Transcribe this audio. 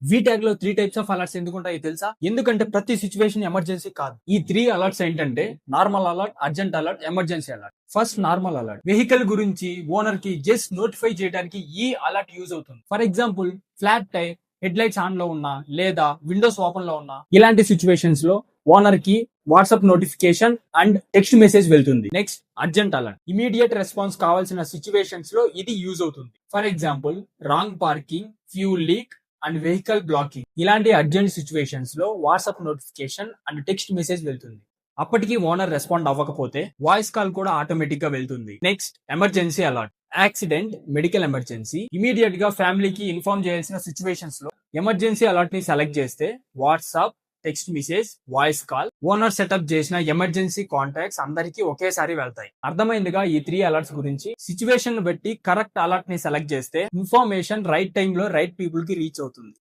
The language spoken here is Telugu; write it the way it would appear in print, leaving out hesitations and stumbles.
వీటాగ్ లో 3 టైప్స్ ఆఫ్ అలర్ట్స్ ఎందుకుంటాయో తెలుసా? ఎందుకంటే ప్రతి సిచ్యువేషన్ ఎమర్జెన్సీ కాదు. ఈ 3 అలర్ట్స్ ఏంటంటే normal alert, urgent alert, emergency alert. First normal alert. Vehicle గురించి ఓనర్ కి జస్ట్ నోటిఫై చేయడానికి ఈ అలర్ట్ యూజ్ అవుతుంది. For example, flat tyre, headlights on లో ఉన్నా లేదా విండోస్ ఓపెన్ లో ఉన్నా ఇలాంటి సిచ్యువేషన్స్ లో ఓనర్ కి WhatsApp notification and text message వెళ్తుంది. Next urgent alert. Immediate response కావాల్సిన సిచ్యువేషన్స్ లో ఇది యూజ్ అవుతుంది. For example, wrong parking, fuel leak and vehicle blocking. ఇలాంటి అర్జెంట్ సిచ్యువేషన్స్ లో WhatsApp notification and text message వెళ్తుంది. అప్పటికి ఓనర్ రెస్పాండ్ అవ్వకపోతే వాయిస్ కాల్ కూడా ఆటోమేటిక్ గా వెళ్తుంది. Next emergency alert. Accident, medical emergency, immediate గా ఫ్యామిలీకి ఇన్ఫార్మ్ చేయాల్సిన సిచ్యువేషన్స్ లో ఎమర్జెన్సీ అలర్ట్ ని సెలెక్ట్ చేస్తే WhatsApp, text message, voice call, owner setup చేసిన ఎమర్జెన్సీ కాంటాక్ట్స్ అందరికీ ఒకేసారి వెళ్తాయి. అర్థమైందిగా ఈ 3 అలర్ట్స్ గురించి. సిచ్యువేషన్ బట్టి కరెక్ట్ అలర్ట్ ని సెలెక్ట్ చేస్తే ఇన్ఫర్మేషన్ రైట్ టైం లో రైట్ పీపుల్ కి రీచ్ అవుతుంది.